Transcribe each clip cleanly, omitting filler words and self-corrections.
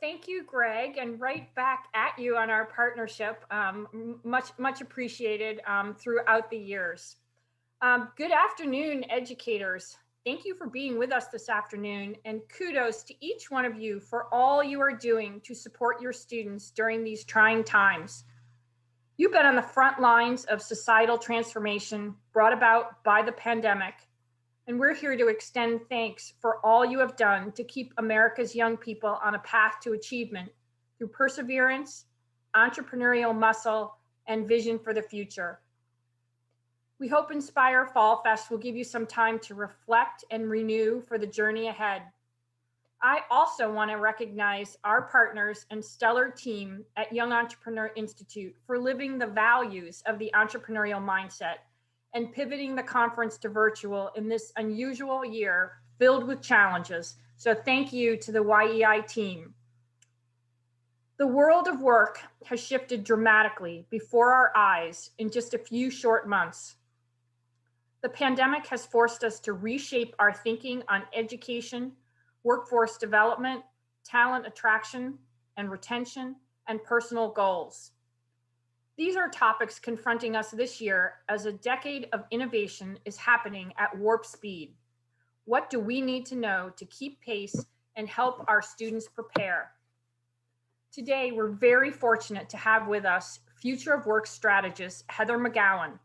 Thank you, Greg, and right back at you on our partnership. Much appreciated throughout the years. Good afternoon, educators. Thank you for being with us this afternoon, and kudos to each one of you for all you are doing to support your students during these trying times. You've been on the front lines of societal transformation brought about by the pandemic, and we're here to extend thanks for all you have done to keep America's young people on a path to achievement through perseverance, entrepreneurial muscle, and vision for the future. We hope Inspire Fall Fest will give you some time to reflect and renew for the journey ahead. I also want to recognize our partners and stellar team at Young Entrepreneur Institute for living the values of the entrepreneurial mindset and pivoting the conference to virtual in this unusual year filled with challenges. So thank you to the YEI team. The world of work has shifted dramatically before our eyes in just a few short months. The pandemic has forced us to reshape our thinking on education, workforce development, talent attraction and retention, and personal goals. These are topics confronting us this year as a decade of innovation is happening at warp speed. What do we need to know to keep pace and help our students prepare? Today, we're very fortunate to have with us Future of Work strategist Heather McGowan,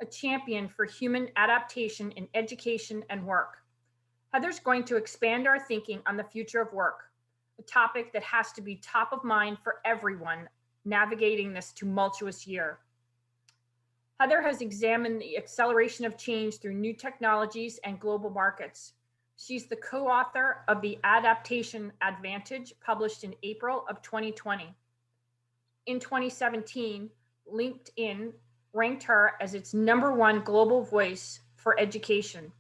a champion for human adaptation in education and work. Heather's going to expand our thinking on the future of work, a topic that has to be top of mind for everyone navigating this tumultuous year. Heather has examined the acceleration of change through new technologies and global markets. She's the co-author of The Adaptation Advantage, published in April of 2020. In 2017, LinkedIn ranked her as its #1 global voice for education.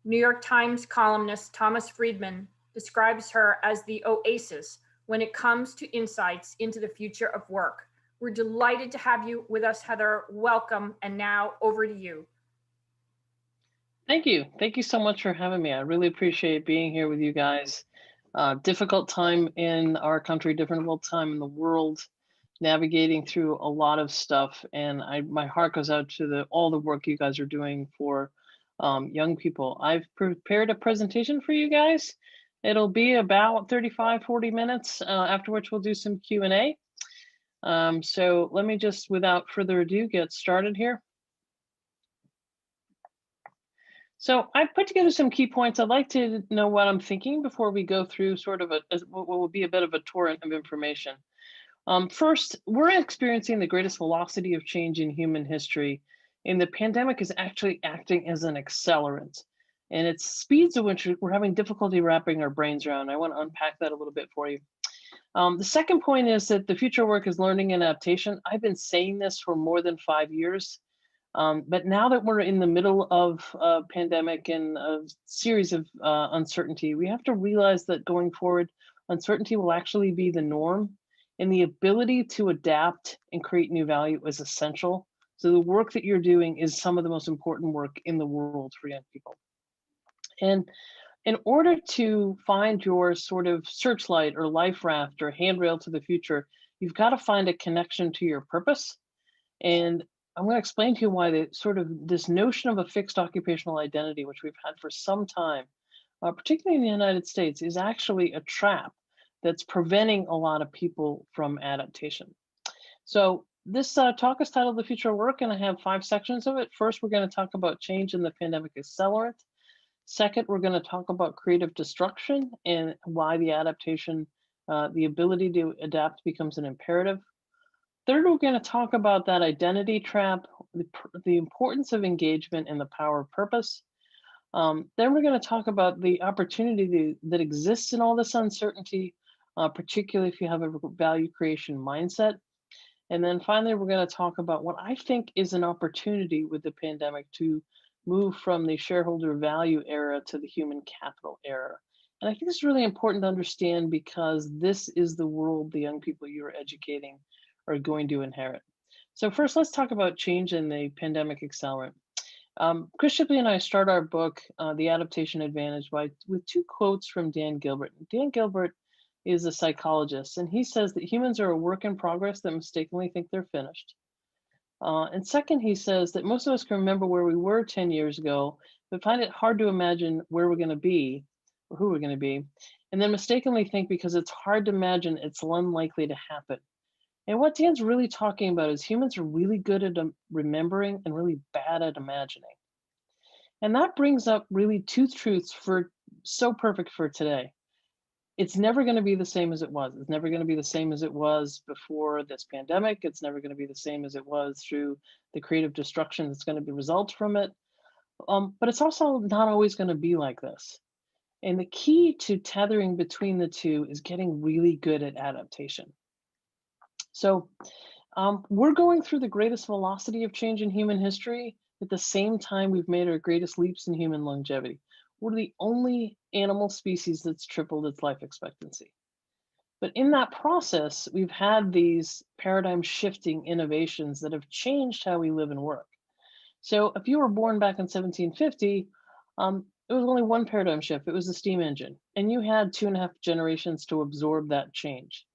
New York Times columnist Thomas Friedman describes her as the oasis when it comes to insights into the future of work. We're delighted to have you with us, Heather. Welcome, and now over to you. Thank you. Thank you so much for having me. I really appreciate being here with you guys. Difficult time in our country, difficult time in the world, navigating through a lot of stuff. And my heart goes out to all the work you guys are doing for young people. I've prepared a presentation for you guys. It'll be about 35, 40 minutes, after which we'll do some Q&A. So let me just, without further ado, get started here. So I've put together some key points. I'd like to know what I'm thinking before we go through sort of what will be a bit of a torrent of information. First, we're experiencing the greatest velocity of change in human history, and the pandemic is actually acting as an accelerant. And its speeds of which we're having difficulty wrapping our brains around. I want to unpack that a little bit for you. The second point is that the future of work is learning and adaptation. I've been saying this for more than 5 years. But now that we're in the middle of a pandemic and a series of uncertainty, we have to realize that going forward, uncertainty will actually be the norm, and the ability to adapt and create new value is essential. So the work that you're doing is some of the most important work in the world for young people. And in order to find your sort of searchlight or life raft or handrail to the future, you've got to find a connection to your purpose. And I'm going to explain to you why this notion of a fixed occupational identity, which we've had for some time, particularly in the United States, is actually a trap that's preventing a lot of people from adaptation. So this talk is titled The Future of Work, and I have 5 sections of it. First, we're going to talk about change in the pandemic accelerant. Second, we're going to talk about creative destruction and why the adaptation, the ability to adapt becomes an imperative. Third, we're going to talk about that identity trap, the importance of engagement and the power of purpose. Then we're going to talk about the opportunity that exists in all this uncertainty, particularly if you have a value creation mindset. And then finally, we're going to talk about what I think is an opportunity with the pandemic to move from the shareholder value era to the human capital era. And I think it's really important to understand because this is the world the young people you're educating are going to inherit. So first, let's talk about change in the pandemic accelerant. Chris Shipley and I start our book, The Adaptation Advantage, with 2 quotes from Dan Gilbert. Dan Gilbert is a psychologist, and he says that humans are a work in progress that mistakenly think they're finished. And second, he says that most of us can remember where we were 10 years ago, but find it hard to imagine where we're going to be or who we're going to be, and then mistakenly think because it's hard to imagine it's unlikely to happen. And what Dan's really talking about is humans are really good at remembering and really bad at imagining. And that brings up really two truths for so perfect for today. It's never going to be the same as it was. It's never going to be the same as it was before this pandemic. It's never going to be the same as it was through the creative destruction that's going to be result from it. But it's also not always going to be like this. And the key to tethering between the two is getting really good at adaptation. So we're going through the greatest velocity of change in human history at the same time we've made our greatest leaps in human longevity. We're the only animal species that's tripled its life expectancy. But in that process, we've had these paradigm shifting innovations that have changed how we live and work. So if you were born back in 1750, it was only one paradigm shift. It was the steam engine. And you had 2.5 generations to absorb that change.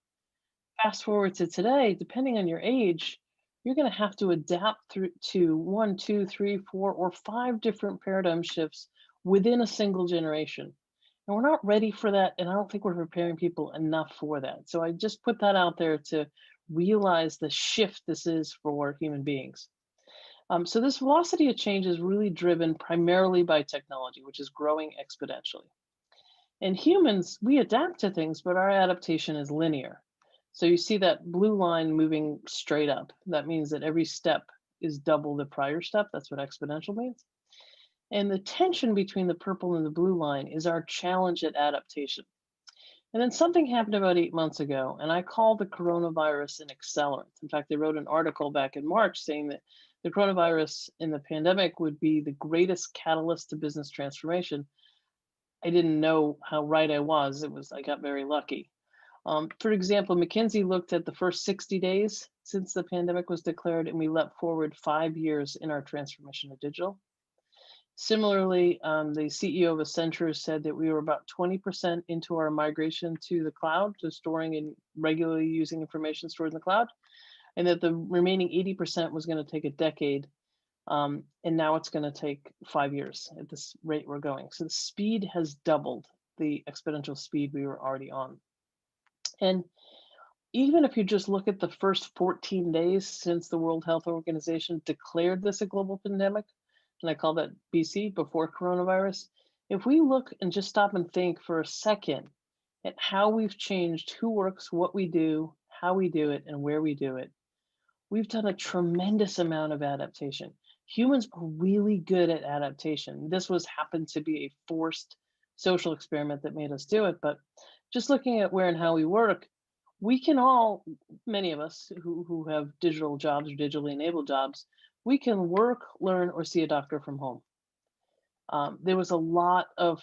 Fast forward to today, depending on your age, you're going to have to adapt through to one, two, three, four, or five different paradigm shifts within a single generation. And we're not ready for that. And I don't think we're preparing people enough for that. So I just put that out there to realize the shift this is for human beings. So this velocity of change is really driven primarily by technology, which is growing exponentially. And humans, we adapt to things, but our adaptation is linear. So you see that blue line moving straight up. That means that every step is double the prior step. That's what exponential means. And the tension between the purple and the blue line is our challenge at adaptation. And then something happened about 8 months ago, and I called the coronavirus an accelerant. In fact, they wrote an article back in March saying that the coronavirus in the pandemic would be the greatest catalyst to business transformation. I didn't know how right I was. I got very lucky. For example, McKinsey looked at the first 60 days since the pandemic was declared, and we leapt forward 5 years in our transformation to digital. Similarly, the CEO of Accenture said that we were about 20% into our migration to the cloud, to storing and regularly using information stored in the cloud, and that the remaining 80% was going to take a decade. And now it's going to take 5 years at this rate we're going. So the speed has doubled the exponential speed we were already on. And even if you just look at the first 14 days since the World Health Organization declared this a global pandemic, and I call that BC, before coronavirus, if we look and just stop and think for a second at how we've changed who works, what we do, how we do it, and where we do it, we've done a tremendous amount of adaptation. Humans are really good at adaptation. This happened to be a forced social experiment that made us do it, but just looking at where and how we work, we can all, many of us who have digital jobs or digitally enabled jobs, we can work, learn, or see a doctor from home. There was a lot of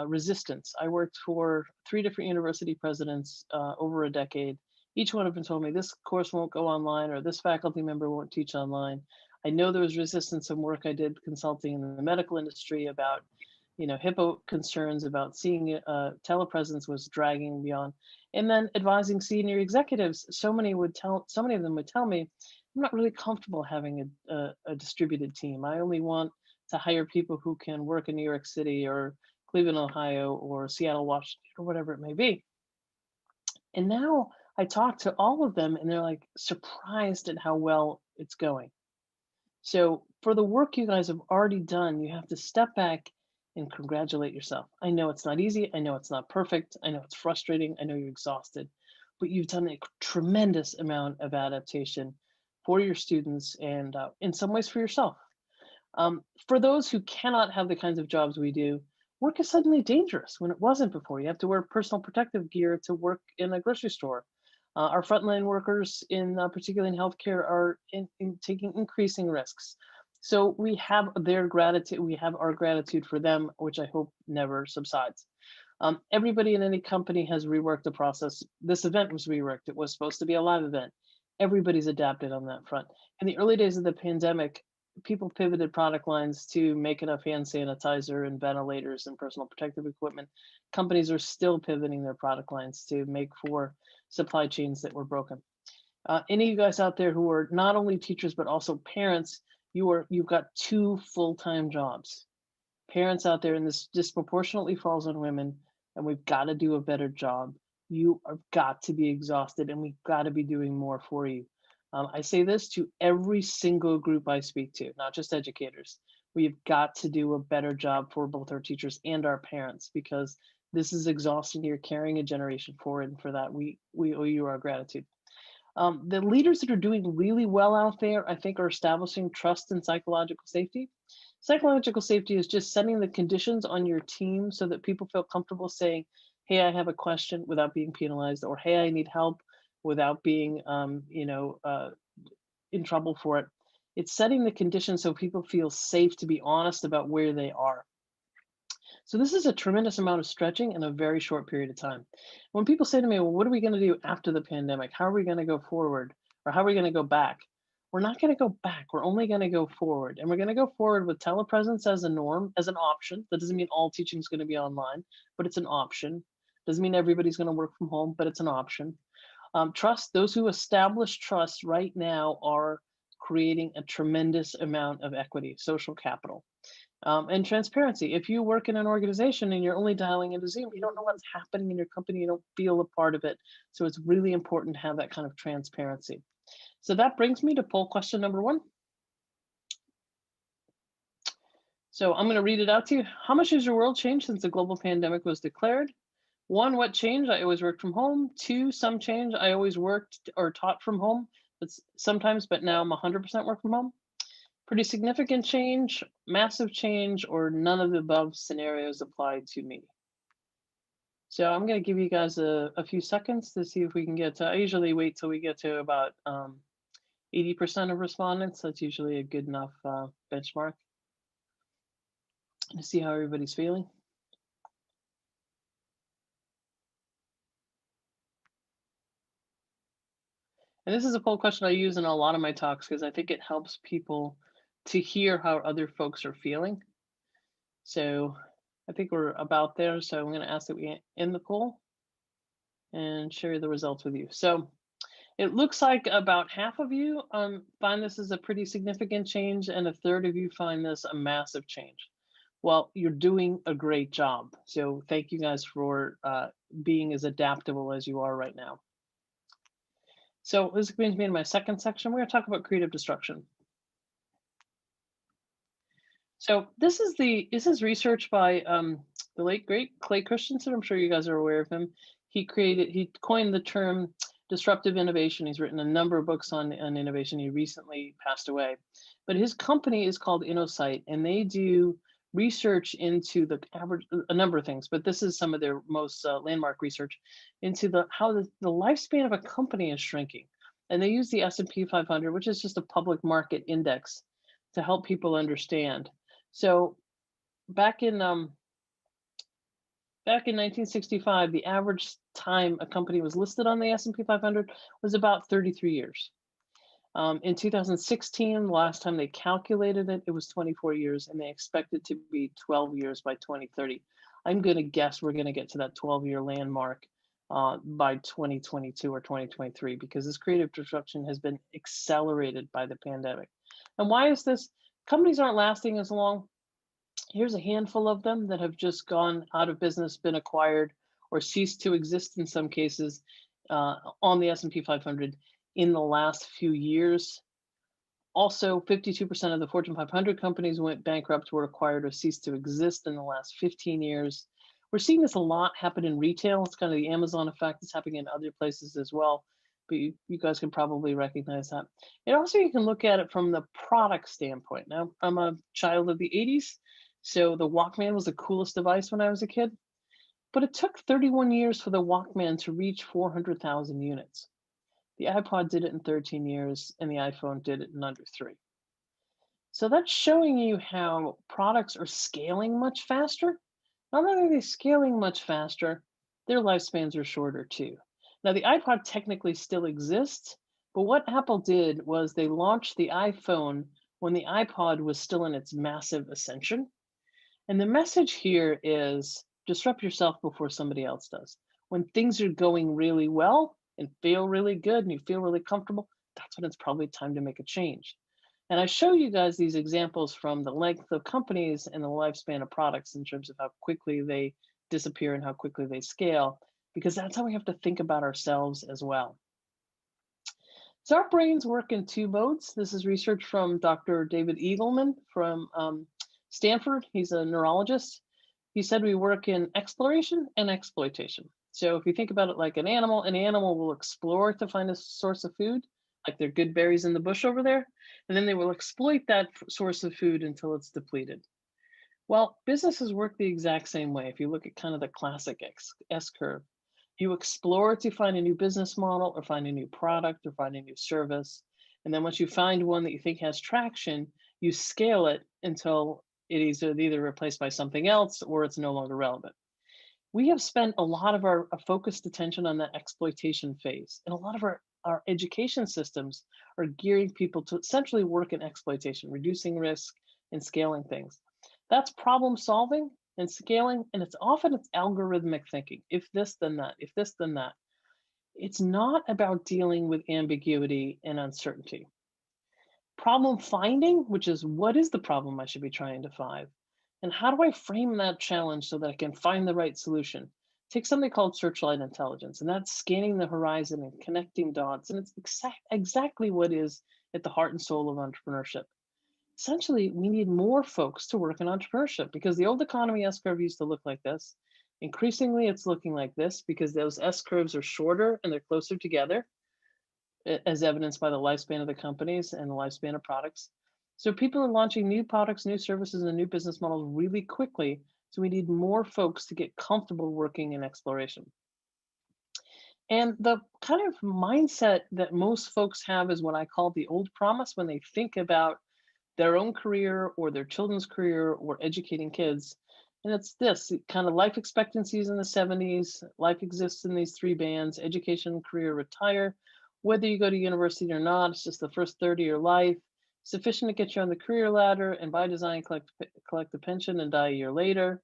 resistance. I worked for 3 different university presidents over a decade. Each one of them told me this course won't go online, or this faculty member won't teach online. I know there was resistance in work I did consulting in the medical industry about HIPAA concerns, about seeing telepresence was dragging beyond, and then advising senior executives. So many of them would tell me, I'm not really comfortable having a distributed team. I only want to hire people who can work in New York City or Cleveland, Ohio, or Seattle, Washington, or whatever it may be. And now I talk to all of them and they're like surprised at how well it's going. So for the work you guys have already done, you have to step back and congratulate yourself. I know it's not easy. I know it's not perfect. I know it's frustrating. I know you're exhausted, but you've done a tremendous amount of adaptation for your students and in some ways for yourself. For those who cannot have the kinds of jobs we do, work is suddenly dangerous when it wasn't before. You have to wear personal protective gear to work in a grocery store. Our frontline workers, particularly in healthcare, are taking increasing risks. So we have their gratitude, we have our gratitude for them, which I hope never subsides. Everybody in any company has reworked the process. This event was reworked. It was supposed to be a live event. Everybody's adapted on that front. In the early days of the pandemic, people pivoted product lines to make enough hand sanitizer and ventilators and personal protective equipment. Companies are still pivoting their product lines to make for supply chains that were broken. Any of you guys out there who are not only teachers but also parents, you've got two full-time jobs. Parents out there, and this disproportionately falls on women, and we've got to do a better job. You have got to be exhausted, and we've got to be doing more for you. I say this to every single group I speak to, not just educators. We've got to do a better job for both our teachers and our parents, because this is exhausting. You're carrying a generation forward, and for that, we owe you our gratitude. The leaders that are doing really well out there, I think, are establishing trust and psychological safety. Psychological safety is just setting the conditions on your team so that people feel comfortable saying, hey, I have a question without being penalized, or hey, I need help without being, in trouble for it. It's setting the conditions so people feel safe to be honest about where they are. So this is a tremendous amount of stretching in a very short period of time. When people say to me, well, what are we going to do after the pandemic? How are we going to go forward? Or how are we going to go back? We're not going to go back. We're only going to go forward. And we're going to go forward with telepresence as a norm, as an option. That doesn't mean all teaching is going to be online, but it's an option. Doesn't mean everybody's going to work from home, but it's an option. Trust, those who establish trust right now are creating a tremendous amount of equity, social capital. And transparency. If you work in an organization and you're only dialing into Zoom, you don't know what's happening in your company, you don't feel a part of it. So it's really important to have that kind of transparency. So that brings me to poll question number 1. So I'm going to read it out to you. How much has your world changed since the global pandemic was declared? 1, what changed? I always worked from home. 2, some change. I always worked or taught from home, but sometimes, but now I'm 100% work from home. Pretty significant change, massive change, or none of the above scenarios apply to me. So I'm going to give you guys a few seconds to see if we can get to, I usually wait till we get to about 80% of respondents. That's usually a good enough benchmark to see how everybody's feeling. And this is a poll question I use in a lot of my talks because I think it helps people to hear how other folks are feeling. So I think we're about there. So I'm going to ask that we end the poll and share the results with you. So it looks like about half of you find this as a pretty significant change, and a third of you find this a massive change. Well, you're doing a great job. So thank you guys for being as adaptable as you are right now. So this brings me to my second section. We're going to talk about creative destruction. So this is research by the late great Clay Christensen. I'm sure you guys are aware of him. He coined the term disruptive innovation. He's written a number of books on innovation. He recently passed away, but his company is called InnoSight, and they do research into a number of things, but this is some of their most landmark research into how the lifespan of a company is shrinking. And they use the S&P 500, which is just a public market index, to help people understand. So back in 1965, the average time a company was listed on the S&P 500 was about 33 years. In 2016, the last time they calculated it, it was 24 years, and they expect it to be 12 years by 2030. I'm going to guess we're going to get to that 12-year landmark by 2022 or 2023, because this creative disruption has been accelerated by the pandemic. And why is this? Companies aren't lasting as long. Here's a handful of them that have just gone out of business, been acquired, or ceased to exist in some cases on the S&P 500 in the last few years. Also, 52% of the Fortune 500 companies went bankrupt, were acquired, or ceased to exist in the last 15 years. We're seeing this a lot happen in retail. It's kind of the Amazon effect. It's happening in other places as well, but you guys can probably recognize that. And also, you can look at it from the product standpoint. Now, I'm a child of the 80s, so the Walkman was the coolest device when I was a kid, but it took 31 years for the Walkman to reach 400,000 units. The iPod did it in 13 years, and the iPhone did it in under 3. So that's showing you how products are scaling much faster. Not only are they scaling much faster, their lifespans are shorter too. Now, the iPod technically still exists, but what Apple did was they launched the iPhone when the iPod was still in its massive ascension. And the message here is disrupt yourself before somebody else does. When things are going really well and feel really good and you feel really comfortable, that's when it's probably time to make a change. And I show you guys these examples from the length of companies and the lifespan of products in terms of how quickly they disappear and how quickly they scale, because that's how we have to think about ourselves as well. So our brains work in two modes. This is research from Dr. David Eagleman from Stanford. He's a neurologist. He said we work in exploration and exploitation. So if you think about it like an animal will explore to find a source of food, like there are good berries in the bush over there, and then they will exploit that source of food until it's depleted. Well, businesses work the exact same way. If you look at kind of the classic S curve, you explore to find a new business model or find a new product or find a new service. And then once you find one that you think has traction, you scale it until it is either replaced by something else or it's no longer relevant. We have spent a lot of our focused attention on that exploitation phase. And a lot of our education systems are gearing people to essentially work in exploitation, reducing risk and scaling things. That's problem solving and scaling, and it's algorithmic thinking. If this, then that. If this, then that. It's not about dealing with ambiguity and uncertainty. Problem finding, which is what is the problem I should be trying to find, and how do I frame that challenge so that I can find the right solution? Take something called Searchlight Intelligence, and that's scanning the horizon and connecting dots, and it's exactly what is at the heart and soul of entrepreneurship. Essentially, we need more folks to work in entrepreneurship because the old economy S curve used to look like this. Increasingly, it's looking like this because those S curves are shorter and they're closer together, as evidenced by the lifespan of the companies and the lifespan of products. So people are launching new products, new services, and new business models really quickly. So we need more folks to get comfortable working in exploration. And the kind of mindset that most folks have is what I call the old promise when they think about their own career or their children's career or educating kids. And it's this kind of life expectancies in the 70s. Life exists in these three bands: education, career, retire. Whether you go to university or not, it's just the first 30 of your life, sufficient to get you on the career ladder, and by design, collect a pension and die a year later.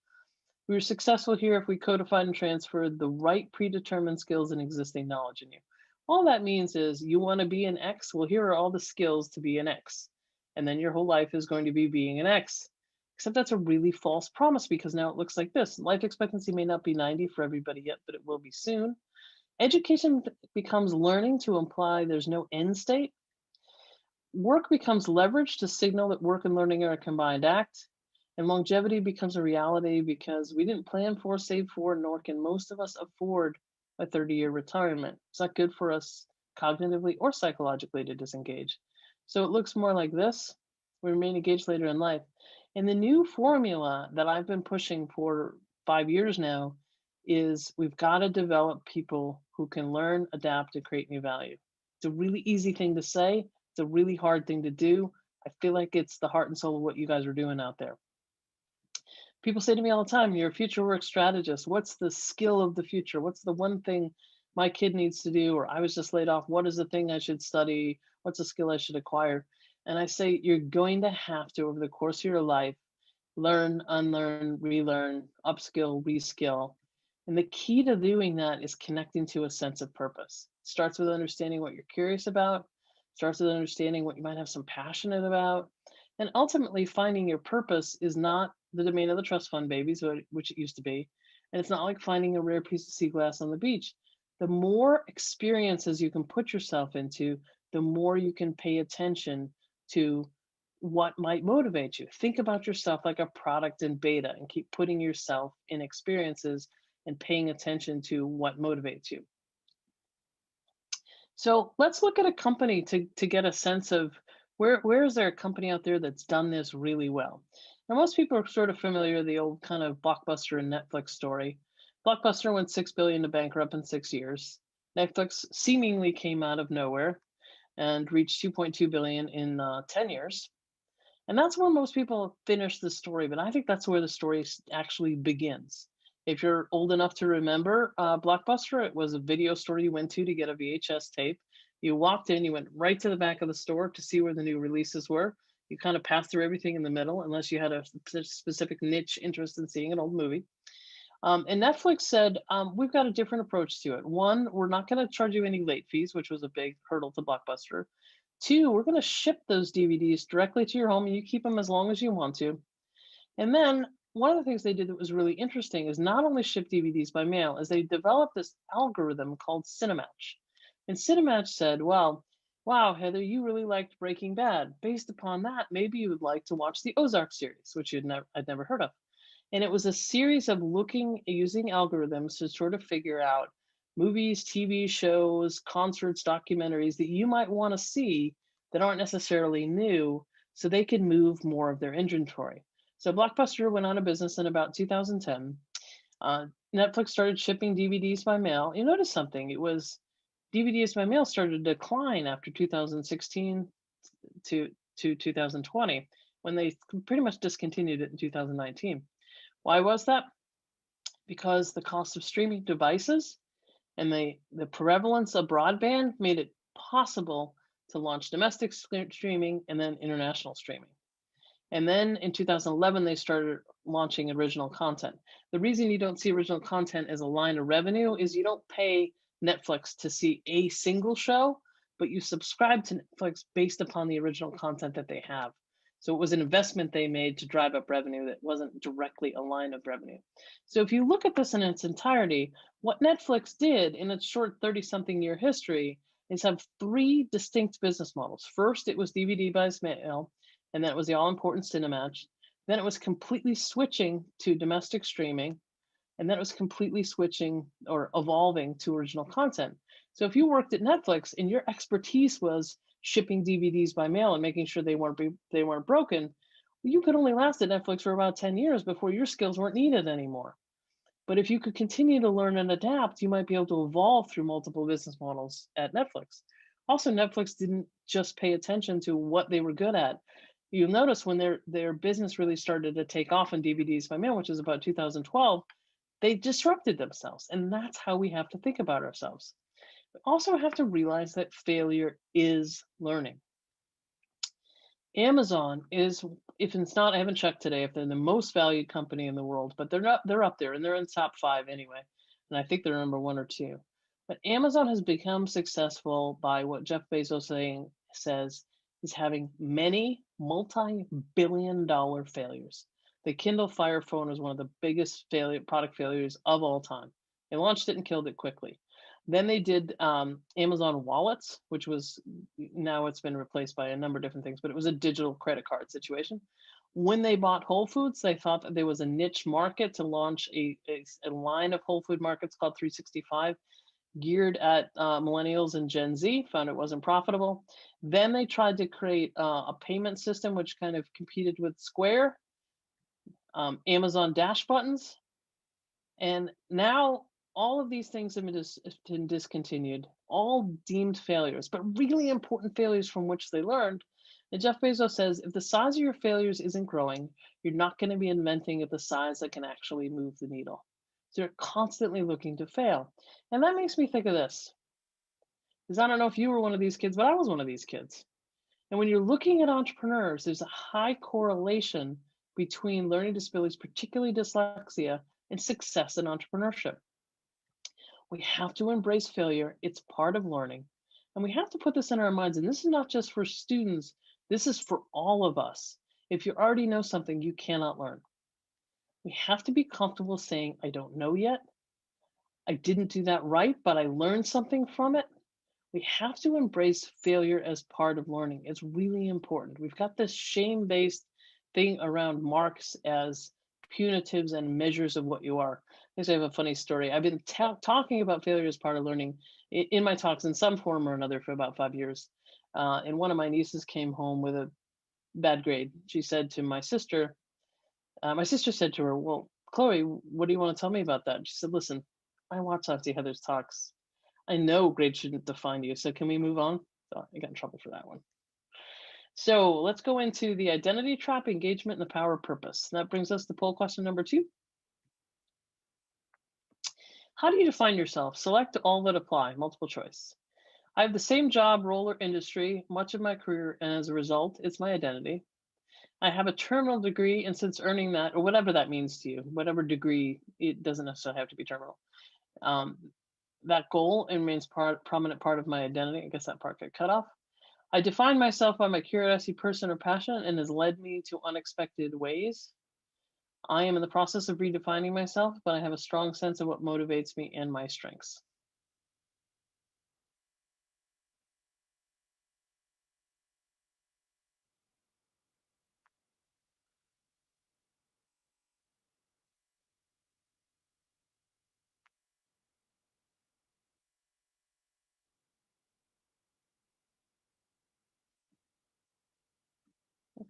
We were successful here if we codified and transferred the right predetermined skills and existing knowledge in you. All that means is you want to be an X. Well, here are all the skills to be an X. And then your whole life is going to be being an X. Except that's a really false promise because now it looks like this. Life expectancy may not be 90 for everybody yet, but it will be soon. Education becomes learning to imply there's no end state. Work becomes leverage to signal that work and learning are a combined act. And longevity becomes a reality because we didn't plan for, save for, nor can most of us afford a 30-year retirement. It's not good for us cognitively or psychologically to disengage. So it looks more like this. We remain engaged later in life. And the new formula that I've been pushing for 5 years now is we've got to develop people who can learn, adapt, and create new value. It's a really easy thing to say. It's a really hard thing to do. I feel like it's the heart and soul of what you guys are doing out there. People say to me all the time, you're a future work strategist. What's the skill of the future? What's the one thing my kid needs to do? Or I was just laid off. What is the thing I should study? What's a skill I should acquire? And I say, you're going to have to, over the course of your life, learn, unlearn, relearn, upskill, reskill. And the key to doing that is connecting to a sense of purpose. It starts with understanding what you're curious about, starts with understanding what you might have some passionate about. And ultimately, finding your purpose is not the domain of the trust fund babies, which it used to be. And it's not like finding a rare piece of sea glass on the beach. The more experiences you can put yourself into, the more you can pay attention to what might motivate you. Think about yourself like a product in beta and keep putting yourself in experiences and paying attention to what motivates you. So let's look at a company to get a sense of where is there a company out there that's done this really well. Now, most people are sort of familiar with the old kind of Blockbuster and Netflix story. Blockbuster went 6 billion to bankrupt in 6 years. Netflix seemingly came out of nowhere and reached 2.2 billion in 10 years. And that's where most people finish the story, but I think that's where the story actually begins. If you're old enough to remember Blockbuster, it was a video store you went to get a VHS tape. You walked in, you went right to the back of the store to see where the new releases were. You kind of pass through everything in the middle unless you had a specific niche interest in seeing an old movie. And Netflix said, we've got a different approach to it. One, we're not going to charge you any late fees, which was a big hurdle to Blockbuster. Two, we're going to ship those DVDs directly to your home and you keep them as long as you want to. And then one of the things they did that was really interesting is not only ship DVDs by mail, is they developed this algorithm called Cinematch. And Cinematch said, well, wow, Heather, you really liked Breaking Bad. Based upon that, maybe you would like to watch the Ozark series, which I'd never heard of. And it was a series of using algorithms to sort of figure out movies, TV shows, concerts, documentaries that you might want to see that aren't necessarily new so they could move more of their inventory. So Blockbuster went out of business in about 2010. Netflix started shipping DVDs by mail. You notice something, it was DVDs by mail started to decline after 2016 to 2020 when they pretty much discontinued it in 2019. Why was that? Because the cost of streaming devices and the prevalence of broadband made it possible to launch domestic streaming and then international streaming. And then in 2011, they started launching original content. The reason you don't see original content as a line of revenue is you don't pay Netflix to see a single show, but you subscribe to Netflix based upon the original content that they have. So it was an investment they made to drive up revenue that wasn't directly a line of revenue. So if you look at this in its entirety, what Netflix did in its short 30-something year history is have three distinct business models. First, it was DVD by mail, and then it was the all-important Cinematch. Then it was completely switching to domestic streaming, and then it was completely switching or evolving to original content. So if you worked at Netflix and your expertise was shipping DVDs by mail and making sure they weren't broken, you could only last at Netflix for about 10 years before your skills weren't needed anymore. But if you could continue to learn and adapt, you might be able to evolve through multiple business models at Netflix. Also, Netflix didn't just pay attention to what they were good at. You'll notice when their business really started to take off in DVDs by mail, which is about 2012, they disrupted themselves. And that's how we have to think about ourselves. We also have to realize that failure is learning. Amazon is, if it's not, I haven't checked today if they're the most valued company in the world, but they're up there and they're in top 5 anyway. And I think they're number 1 or 2. But Amazon has become successful by what Jeff Bezos says is having many multi-billion-dollar failures. The Kindle Fire phone is one of the biggest product failures of all time. They launched it and killed it quickly. Then they did Amazon Wallets, which was, now it's been replaced by a number of different things, but it was a digital credit card situation. When they bought Whole Foods, they thought that there was a niche market to launch a line of Whole Food markets called 365, geared at millennials and Gen Z, found it wasn't profitable. Then they tried to create a payment system which kind of competed with Square, Amazon Dash buttons, and now all of these things have been discontinued, all deemed failures, but really important failures from which they learned. And Jeff Bezos says, if the size of your failures isn't growing, you're not going to be inventing at the size that can actually move the needle. So you're constantly looking to fail. And that makes me think of this. Because I don't know if you were one of these kids, but I was one of these kids. And when you're looking at entrepreneurs, there's a high correlation between learning disabilities, particularly dyslexia, and success in entrepreneurship. We have to embrace failure. It's part of learning. And we have to put this in our minds. And this is not just for students. This is for all of us. If you already know something, you cannot learn. We have to be comfortable saying, I don't know yet. I didn't do that right, but I learned something from it. We have to embrace failure as part of learning. It's really important. We've got this shame-based thing around marks as punitives and measures of what you are. I have a funny story. I've been talking about failure as part of learning in my talks in some form or another for about 5 years. And one of my nieces came home with a bad grade. She said to my sister said to her, well, Chloe, what do you want to tell me about that? She said, listen, I watch Auntie Heather's talks. I know grades shouldn't define you. So can we move on? So I got in trouble for that one. So let's go into the identity trap, engagement, and the power of purpose. And that brings us to poll question number 2. How do you define yourself? Select all that apply, multiple choice. I have the same job, role, or industry much of my career, and as a result, it's my identity. I have a terminal degree, and since earning that, or whatever that means to you, whatever degree, it doesn't necessarily have to be terminal. Um, that goal remains prominent part of my identity. I guess that part got cut off. I define myself by my curiosity, person, or passion, and has led me to unexpected ways. I am in the process of redefining myself, but I have a strong sense of what motivates me and my strengths.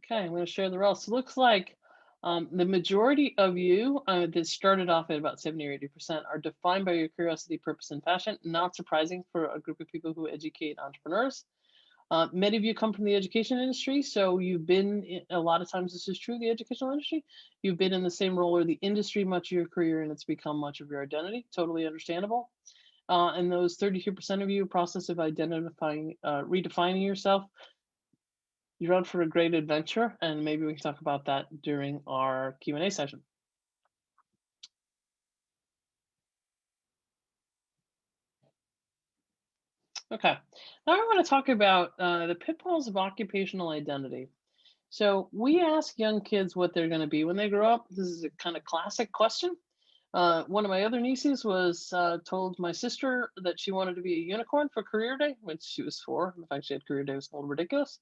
Okay, I'm going to share the rest. It looks like the majority of you that started off at about 70 or 80% are defined by your curiosity, purpose, and passion. Not surprising for a group of people who educate entrepreneurs. Many of you come from the education industry, so you've been, a lot of times this is true, the educational industry, you've been in the same role or the industry much of your career and it's become much of your identity. Totally understandable. And those 32% of you, process of identifying, redefining yourself, you're out for a great adventure, and maybe we can talk about that during our Q&A session. Okay, now I want to talk about the pitfalls of occupational identity. So we ask young kids what they're going to be when they grow up. This is a kind of classic question. One of my other nieces was told my sister that she wanted to be a unicorn for career day when she was 4. In fact, she had career day was called ridiculous.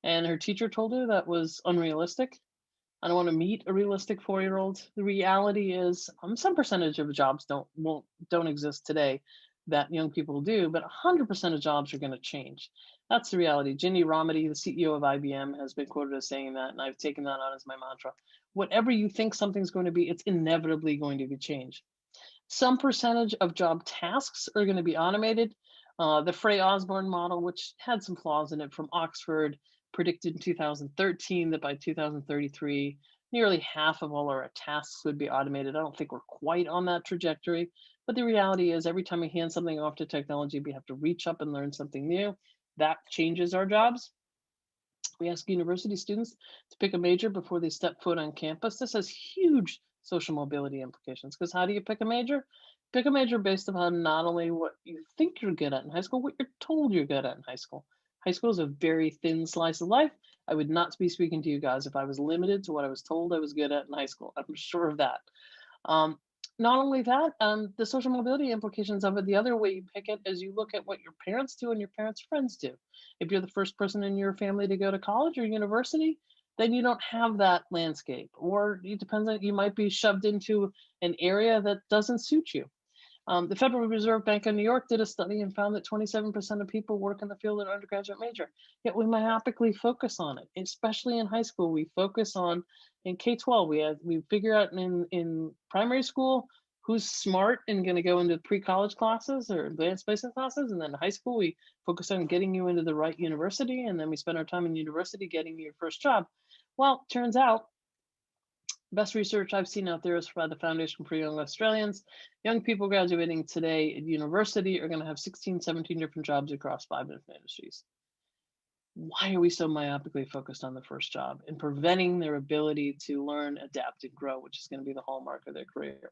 And her teacher told her that was unrealistic. I don't want to meet a realistic 4-year-old. The reality is, some percentage of jobs don't exist today that young people do, but 100% of jobs are going to change. That's the reality. Ginny Rometty, the CEO of IBM, has been quoted as saying that, and I've taken that on as my mantra. Whatever you think something's going to be, it's inevitably going to be changed. Some percentage of job tasks are going to be automated. The Frey Osborne model, which had some flaws in it from Oxford, predicted in 2013 that by 2033, nearly half of all our tasks would be automated. I don't think we're quite on that trajectory, but the reality is every time we hand something off to technology, we have to reach up and learn something new. That changes our jobs. We ask university students to pick a major before they step foot on campus. This has huge social mobility implications because how do you pick a major? Pick a major based upon not only what you think you're good at in high school, what you're told you're good at in high school. High school is a very thin slice of life. I would not be speaking to you guys if I was limited to what I was told I was good at in high school. I'm sure of that. Um, Not only that, the social mobility implications of it, the other way you pick it is you look at what your parents do and your parents' friends do. If you're the first person in your family to go to college or university, then you don't have that landscape. Or it depends on, you might be shoved into an area that doesn't suit you. The Federal Reserve Bank of New York did a study and found that 27% of people work in the field of an undergraduate major. Yet we myopically focus on it, especially in high school. We focus on in K-12. We figure out in primary school who's smart and going to go into pre-college classes or advanced basic classes, and then in high school we focus on getting you into the right university, and then we spend our time in university getting you your first job. Well, turns out best research I've seen out there is by the Foundation for Young Australians. Young people graduating today at university are going to have 16, 17 different jobs across 5 different industries. Why are we so myopically focused on the first job and preventing their ability to learn, adapt, and grow, which is going to be the hallmark of their career?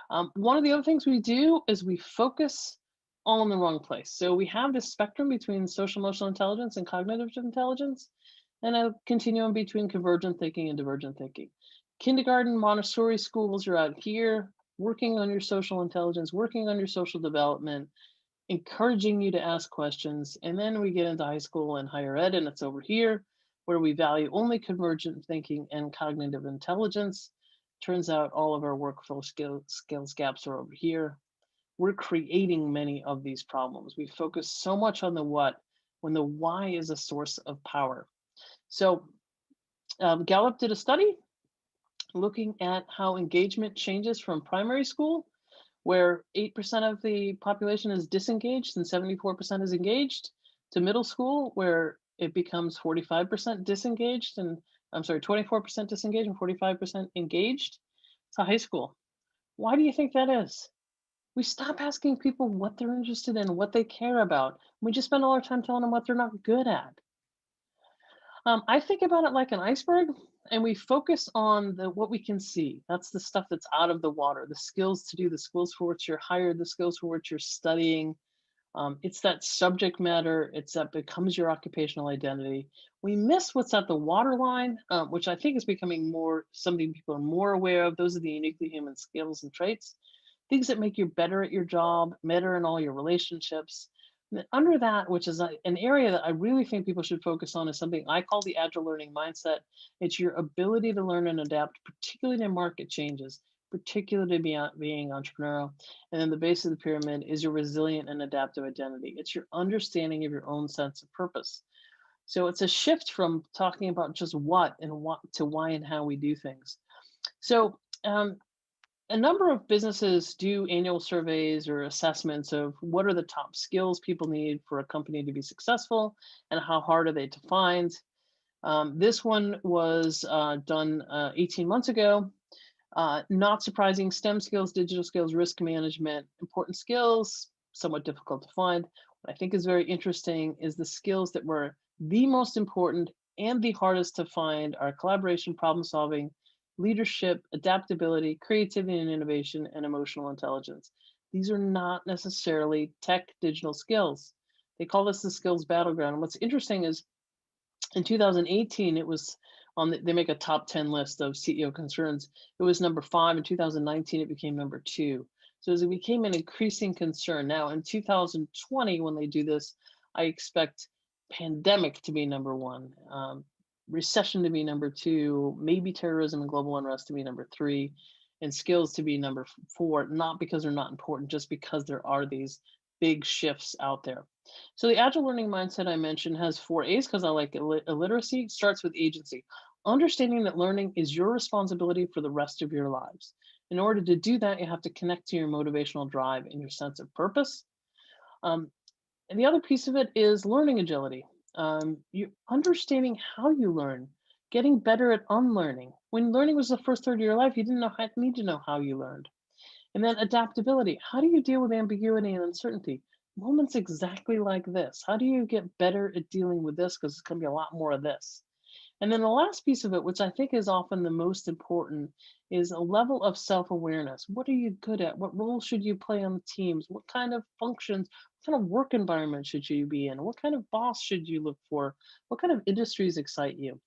One of the other things we do is we focus all in the wrong place. So we have this spectrum between social emotional intelligence and cognitive intelligence, and a continuum between convergent thinking and divergent thinking. Kindergarten, Montessori schools are out here working on your social intelligence, working on your social development, encouraging you to ask questions. And then we get into high school and higher ed, and it's over here where we value only convergent thinking and cognitive intelligence. Turns out all of our workflow skills gaps are over here. We're creating many of these problems. We focus so much on the what when the why is a source of power. So Gallup did a study looking at how engagement changes from primary school, where 8% of the population is disengaged and 74% is engaged, to middle school, where it becomes 45% disengaged and 24% disengaged and 45% engaged, to high school. Why do you think that is? We stop asking people what they're interested in, what they care about. We just spend all our time telling them what they're not good at. I think about it like an iceberg, and we focus on the what we can see. That's the stuff that's out of the water, the skills to do, the skills for which you're hired, the skills for which you're studying. It's that subject matter. It's that becomes your occupational identity. We miss what's at the waterline, which I think is becoming more something people are more aware of. Those are the uniquely human skills and traits, things that make you better at your job, better in all your relationships. And then under that, which is an area that I really think people should focus on, is something I call the agile learning mindset. It's your ability to learn and adapt, particularly to market changes, particularly being entrepreneurial. And then the base of the pyramid is your resilient and adaptive identity. It's your understanding of your own sense of purpose. So it's a shift from talking about just what and what to why and how we do things. So a number of businesses do annual surveys or assessments of what are the top skills people need for a company to be successful and how hard are they to find. This one was done 18 months ago. Not surprising, STEM skills, digital skills, risk management, important skills, somewhat difficult to find. What I think is very interesting is the skills that were the most important and the hardest to find are collaboration, problem solving, leadership, adaptability, creativity and innovation, and emotional intelligence. These are not necessarily tech digital skills. They call this the skills battleground. And what's interesting is in 2018, it was they make a top 10 list of CEO concerns. It was number 5. In 2019, it became number 2. So as it became an increasing concern. Now in 2020, when they do this, I expect pandemic to be number 1, recession to be number 2, maybe terrorism and global unrest to be number 3, and skills to be number 4, not because they're not important, just because there are these big shifts out there. So the agile learning mindset I mentioned has 4 A's because I like illiteracy. Starts with agency, understanding that learning is your responsibility for the rest of your lives. In order to do that, you have to connect to your motivational drive and your sense of purpose. Um, and the other piece of it is learning agility. You understanding how you learn, getting better at unlearning. When learning was the first third of your life, you didn't need to know how you learned. And then adaptability. How do you deal with ambiguity and uncertainty? Moments exactly like this. How do you get better at dealing with this? Because it's going to be a lot more of this. And then the last piece of it, which I think is often the most important, is a level of self awareness. What are you good at? What role should you play on the teams? What kind of functions, what kind of work environment should you be in? What kind of boss should you look for? What kind of industries excite you?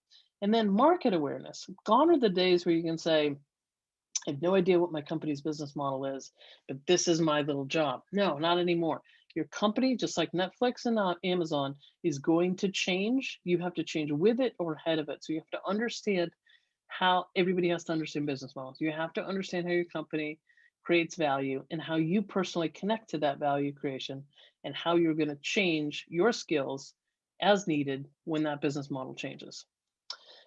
And then market awareness. Gone are the days where you can say, I have no idea what my company's business model is, but this is my little job. No, not anymore. Your company, just like Netflix and Amazon, is going to change. You have to change with it or ahead of it. So you have to understand how everybody has to understand business models. You have to understand how your company creates value and how you personally connect to that value creation and how you're going to change your skills as needed when that business model changes,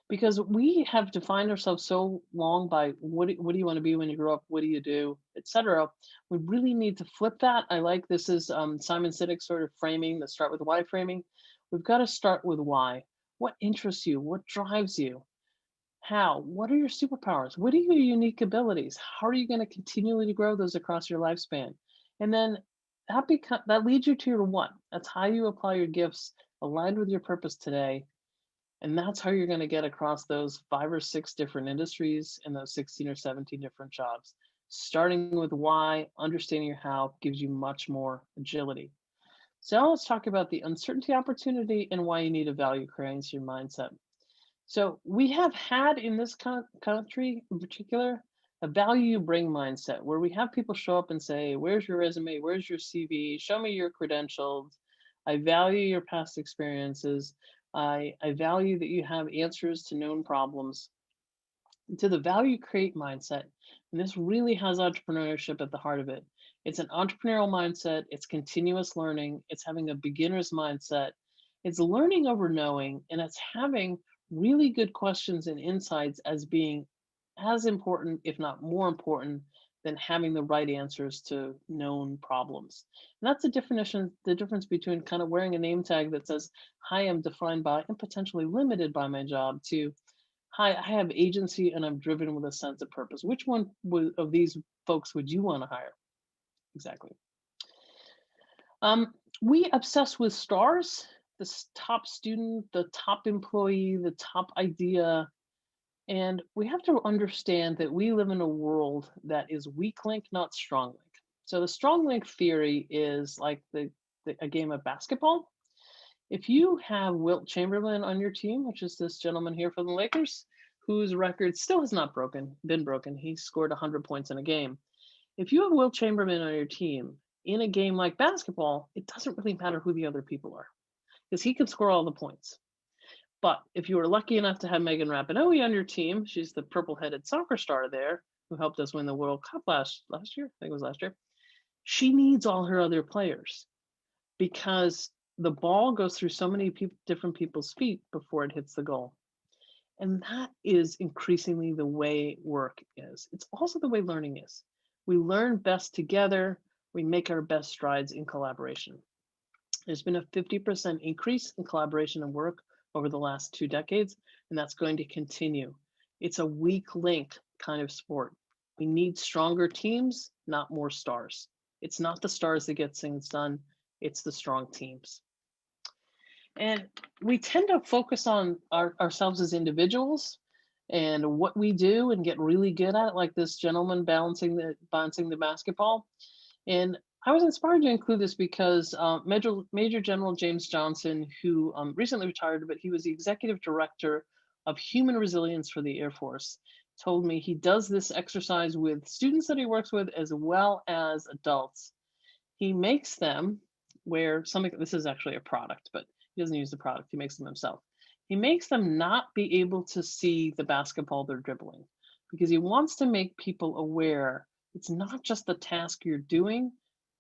because we have defined ourselves so long by what do you want to be when you grow up, what do you do, etc. We really need to flip that. I like this is Simon Sinek's sort of framing, the start with why framing. We've got to start with why. What interests you? What drives you? How? What are your superpowers? What are your unique abilities? How are you going to continually to grow those across your lifespan? And then that leads you to your what. That's how you apply your gifts aligned with your purpose today, and that's how you're going to get across those 5 or 6 different industries and those 16 or 17 different jobs. Starting with why, understanding your how gives you much more agility. So now let's talk about the uncertainty opportunity and why you need a value creation mindset. So we have had in this country in particular a value you bring mindset where we have people show up and say, where's your resume? Where's your CV? Show me your credentials. I value your past experiences. I value that you have answers to known problems. To the value create mindset, and this really has entrepreneurship at the heart of it. It's an entrepreneurial mindset, it's continuous learning, it's having a beginner's mindset, it's learning over knowing, and it's having really good questions and insights as being as important, if not more important, than having the right answers to known problems. And that's the difference between kind of wearing a name tag that says, hi, I'm defined by and potentially limited by my job, to hi, I have agency and I'm driven with a sense of purpose. Which one of these folks would you want to hire? Exactly. We obsess with stars top student, the top employee, the top idea. And we have to understand that we live in a world that is weak link, not strong link. So the strong link theory is like a game of basketball. If you have Wilt Chamberlain on your team, which is this gentleman here for the Lakers, whose record still has not been broken, he scored 100 points in a game. If you have Wilt Chamberlain on your team in a game like basketball, it doesn't really matter who the other people are because he can score all the points. But if you were lucky enough to have Megan Rapinoe on your team, she's the purple-headed soccer star there who helped us win the World Cup last year. I think it was last year. She needs all her other players because the ball goes through so many different people's feet before it hits the goal. And that is increasingly the way work is. It's also the way learning is. We learn best together. We make our best strides in collaboration. There's been a 50% increase in collaboration and work over the last 2 decades, and that's going to continue. It's a weak link kind of sport. We need stronger teams, not more stars. It's not the stars that get things done, it's the strong teams. And we tend to focus on ourselves as individuals and what we do and get really good at it, like this gentleman bouncing the basketball. And I was inspired to include this because Major General James Johnson, who recently retired, but he was the executive director of human resilience for the Air Force, told me he does this exercise with students that he works with as well as adults. He makes them wear something, this is actually a product, but he doesn't use the product, he makes them himself. He makes them not be able to see the basketball they're dribbling because he wants to make people aware it's not just the task you're doing,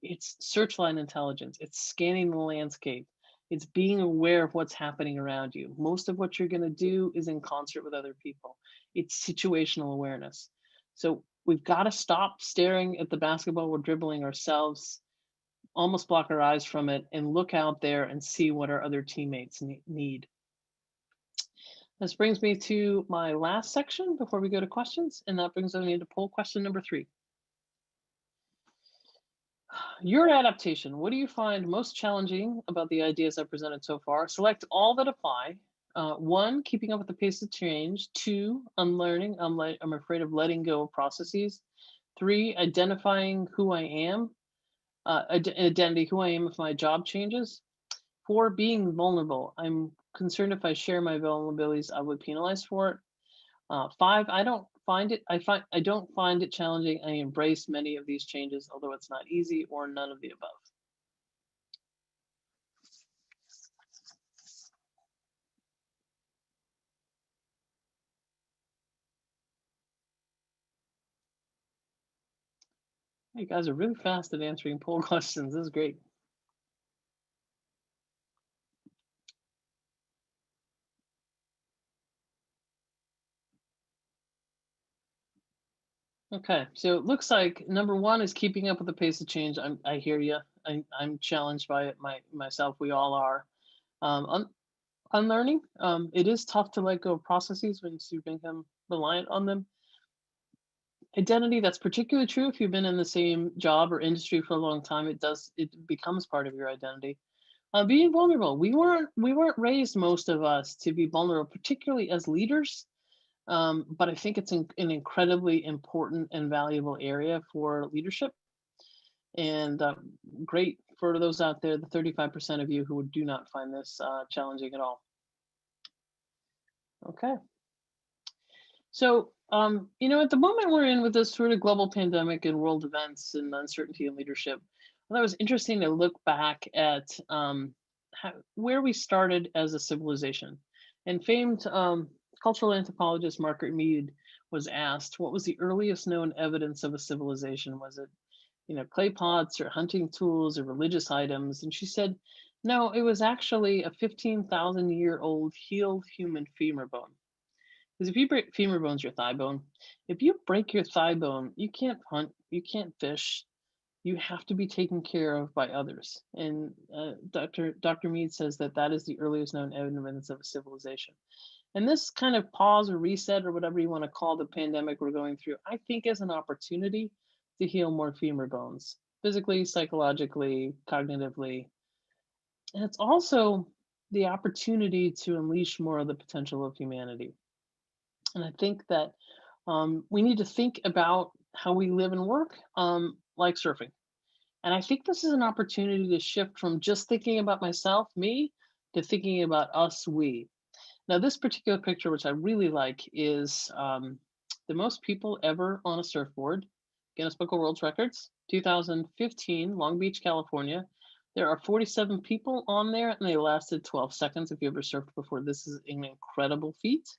it's searchlight intelligence. It's scanning the landscape. It's being aware of what's happening around you. Most of what you're going to do is in concert with other people. It's situational awareness. So we've got to stop staring at the basketball we're dribbling ourselves, almost block our eyes from it, and look out there and see what our other teammates need. This brings me to my last section before we go to questions, and that brings me to poll question number 3. Your adaptation. What do you find most challenging about the ideas I presented so far? Select all that apply. 1, keeping up with the pace of change. 2, unlearning. I'm afraid of letting go of processes. 3, identifying who I am. Identity, who I am if my job changes. 4, being vulnerable. I'm concerned if I share my vulnerabilities, I would be penalized for it. 5, I don't find it challenging. I embrace many of these changes, although it's not easy, or none of the above. You guys are really fast at answering poll questions. This is great. Okay, so it looks like number 1 is keeping up with the pace of change. I hear you. I'm challenged by it myself. We all are. Unlearning. It is tough to let go of processes when you become reliant on them. Identity, that's particularly true if you've been in the same job or industry for a long time. It becomes part of your identity. Being vulnerable. We weren't raised, most of us, to be vulnerable, particularly as leaders. But I think it's an incredibly important and valuable area for leadership. And great for those out there, the 35% of you who do not find this challenging at all. Okay. So, at the moment we're in with this sort of global pandemic and world events and uncertainty in leadership, well, that was interesting to look back at where we started as a civilization. And famed cultural anthropologist Margaret Mead was asked, what was the earliest known evidence of a civilization? Was it, clay pots or hunting tools or religious items? And she said, no, it was actually a 15,000-year-old healed human femur bone. Because if you break femur bone's your thigh bone, if you break your thigh bone, you can't hunt, you can't fish, you have to be taken care of by others. And Dr. Mead says that is the earliest known evidence of a civilization. And this kind of pause or reset or whatever you want to call the pandemic we're going through, I think is an opportunity to heal more femur bones, physically, psychologically, cognitively. And it's also the opportunity to unleash more of the potential of humanity. And I think that we need to think about how we live and work like surfing. And I think this is an opportunity to shift from just thinking about myself, me, to thinking about us, we. Now, this particular picture, which I really like, is the most people ever on a surfboard, Guinness Book of World Records, 2015, Long Beach, California. There are 47 people on there, and they lasted 12 seconds. If you ever surfed before, this is an incredible feat.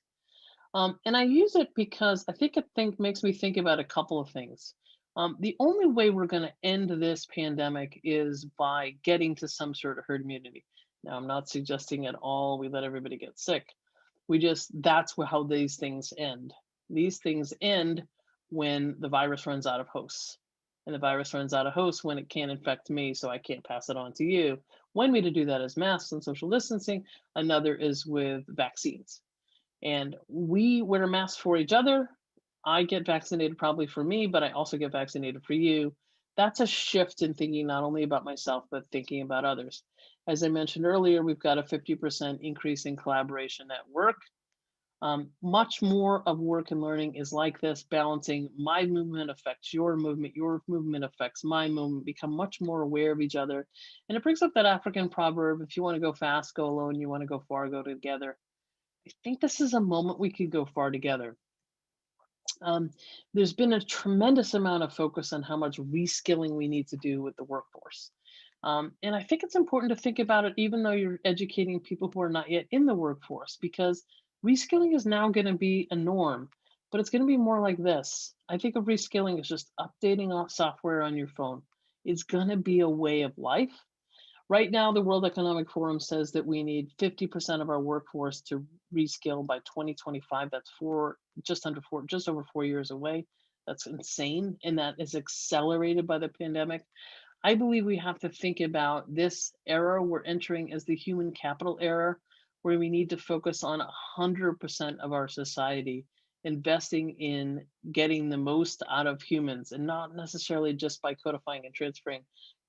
And I use it because I think makes me think about a couple of things. The only way we're going to end this pandemic is by getting to some sort of herd immunity. Now, I'm not suggesting at all we let everybody get sick. That's how these things end. These things end when the virus runs out of hosts. And the virus runs out of hosts when it can't infect me, so I can't pass it on to you. One way to do that is masks and social distancing. Another is with vaccines. And we wear masks for each other. I get vaccinated probably for me, but I also get vaccinated for you. That's a shift in thinking not only about myself, but thinking about others. As I mentioned earlier, we've got a 50% increase in collaboration at work. Much more of work and learning is like this, balancing my movement affects your movement affects my movement, become much more aware of each other. And it brings up that African proverb, if you want to go fast, go alone, you want to go far, go together. I think this is a moment we could go far together. There's been a tremendous amount of focus on how much reskilling we need to do with the workforce. And I think it's important to think about it, even though you're educating people who are not yet in the workforce, because reskilling is now going to be a norm, but it's going to be more like this. I think of reskilling as just updating off software on your phone. It's going to be a way of life. Right now, the World Economic Forum says that we need 50% of our workforce to reskill by 2025. That's just over 4 years away. That's insane, and that is accelerated by the pandemic. I believe we have to think about this era we're entering as the human capital era, where we need to focus on 100% of our society investing in getting the most out of humans, and not necessarily just by codifying and transferring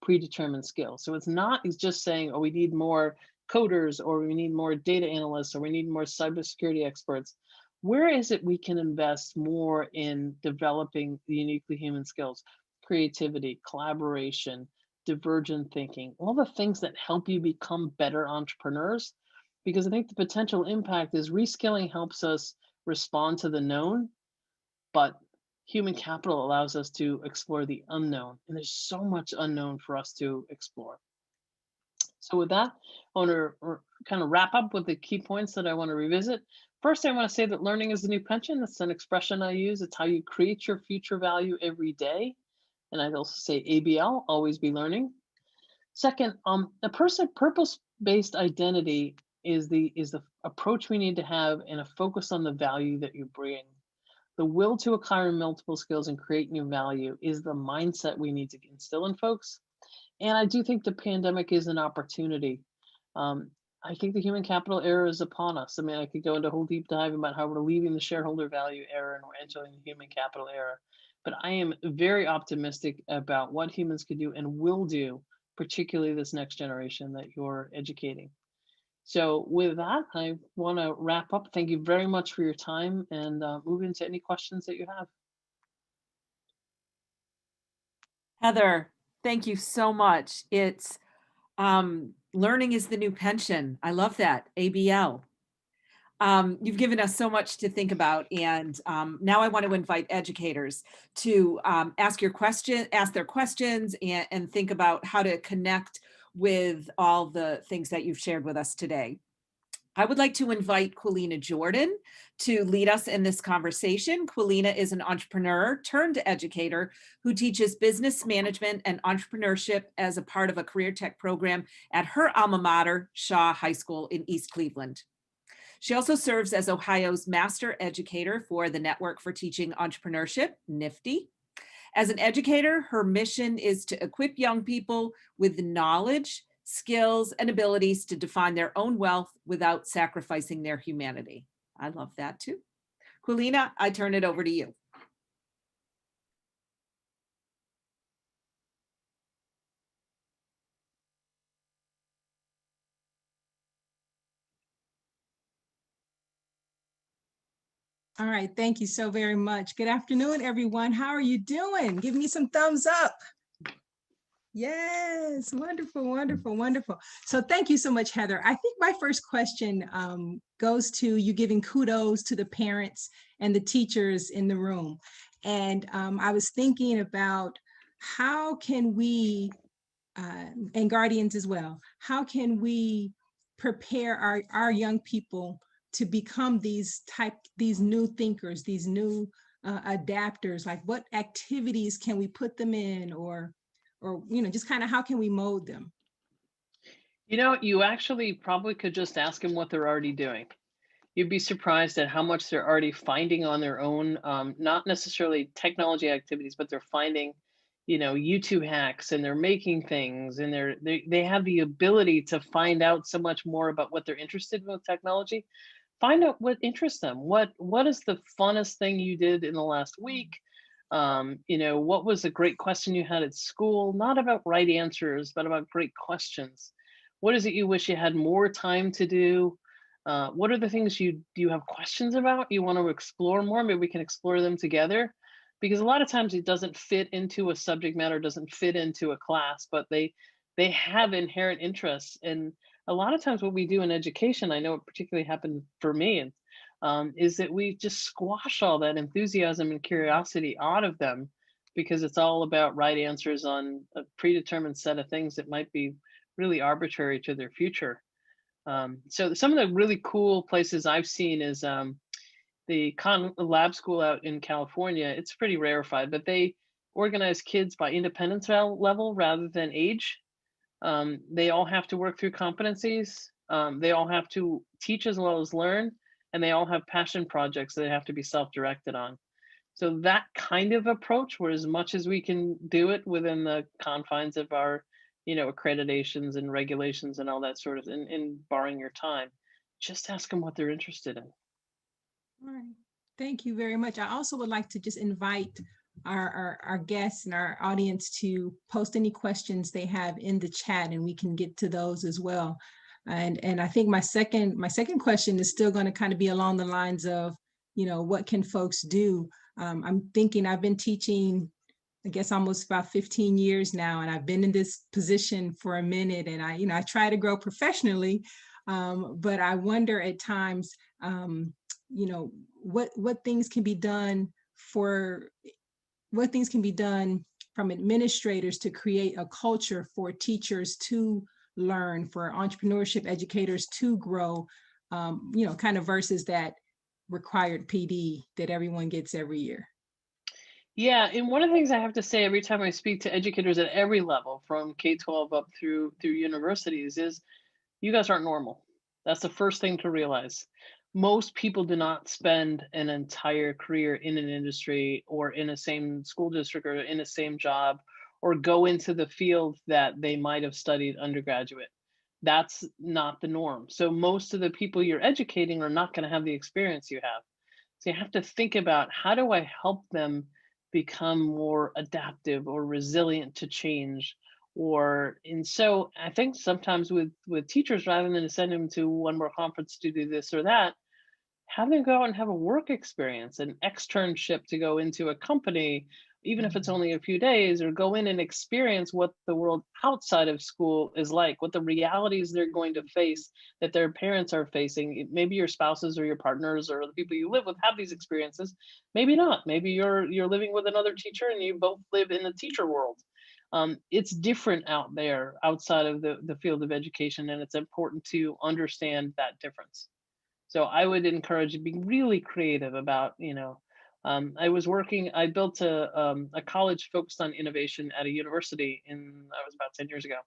predetermined skills. So it's just saying, oh, we need more coders, or we need more data analysts, or we need more cybersecurity experts. Where is it we can invest more in developing the uniquely human skills? Creativity, collaboration, divergent thinking, all the things that help you become better entrepreneurs. Because I think the potential impact is reskilling helps us respond to the known, but human capital allows us to explore the unknown. And there's so much unknown for us to explore. So with that, I want to kind of wrap up with the key points that I want to revisit. First, I want to say that learning is the new pension. That's an expression I use. It's how you create your future value every day. And I'd also say ABL, always be learning. Second, a purpose-based identity is the approach we need to have, and a focus on the value that you bring. The will to acquire multiple skills and create new value is the mindset we need to instill in folks. And I do think the pandemic is an opportunity. I think the human capital era is upon us. I mean, I could go into a whole deep dive about how we're leaving the shareholder value era and we're entering the human capital era. But I am very optimistic about what humans could do and will do, particularly this next generation that you're educating. So with that, I want to wrap up. Thank you very much for your time, and move into any questions that you have. Heather, thank you so much. It's learning is the new pension. I love that, ABL. You've given us so much to think about, and now I want to invite educators to ask their questions and think about how to connect with all the things that you've shared with us today. I would like to invite Quilina Jordan to lead us in this conversation. Quilina is an entrepreneur turned educator who teaches business management and entrepreneurship as a part of a career tech program at her alma mater, Shaw High School in East Cleveland. She also serves as Ohio's master educator for the Network for Teaching Entrepreneurship, NIFTY. As an educator, her mission is to equip young people with the knowledge, skills, and abilities to define their own wealth without sacrificing their humanity. I love that too. Quilina, I turn it over to you. All right, thank you so very much. Good afternoon, everyone. How are you doing? Give me some thumbs up. Yes, wonderful, wonderful, wonderful. So thank you so much, Heather. I think my first question goes to you giving kudos to the parents and the teachers in the room. And I was thinking about how can we, and guardians as well, how can we prepare our young people to become these new thinkers, these new adapters? Like what activities can we put them in, or just kind of how can we mold them? You actually probably could just ask them what they're already doing. You'd be surprised at how much they're already finding on their own, not necessarily technology activities, but they're finding, YouTube hacks, and they're making things, and they have the ability to find out so much more about what they're interested in with technology. Find out what interests them. What is the funnest thing you did in the last week? What was a great question you had at school? Not about right answers, but about great questions. What is it you wish you had more time to do? What are the things you have questions about, you want to explore more? Maybe we can explore them together, because a lot of times it doesn't fit into a subject matter, doesn't fit into a class, but they have inherent interests. And a lot of times what we do in education, I know it particularly happened for me, is that we just squash all that enthusiasm and curiosity out of them, because it's all about right answers on a predetermined set of things that might be really arbitrary to their future. So some of the really cool places I've seen is the lab school out in California. It's pretty rarefied, but they organize kids by independence level rather than age. They all have to work through competencies. They all have to teach as well as learn, and they all have passion projects that they have to be self-directed on. So that kind of approach, where as much as we can do it within the confines of our, accreditations and regulations and all that sort of, in barring your time, just ask them what they're interested in. All right. Thank you very much. I also would like to just invite our guests and our audience to post any questions they have in the chat, and we can get to those as well. And I think my second question is still going to kind of be along the lines of, what can folks do? I'm thinking I've been teaching, I guess, almost about 15 years now, and I've been in this position for a minute, and I try to grow professionally, but I wonder at times, what things can be done from administrators to create a culture for teachers to learn, for entrepreneurship educators to grow, kind of versus that required PD that everyone gets every year. Yeah, and one of the things I have to say every time I speak to educators at every level, from K-12 up through universities, is you guys aren't normal. That's the first thing to realize. Most people do not spend an entire career in an industry or in a same school district or in a same job, or go into the field that they might have studied undergraduate. That's not the norm. So most of the people you're educating are not going to have the experience you have. So you have to think about, how do I help them become more adaptive or resilient to change? And so I think sometimes with teachers, rather than send them to one more conference to do this or that, have them go out and have a work experience, an externship to go into a company, even if it's only a few days, or go in and experience what the world outside of school is like, what the realities they're going to face that their parents are facing. Maybe your spouses or your partners or the people you live with have these experiences. Maybe not. Maybe you're living with another teacher and you both live in the teacher world. It's different out there outside of the field of education, and it's important to understand that difference. So I would encourage you to be really creative about, I built a college focused on innovation at a university that was about 10 years ago.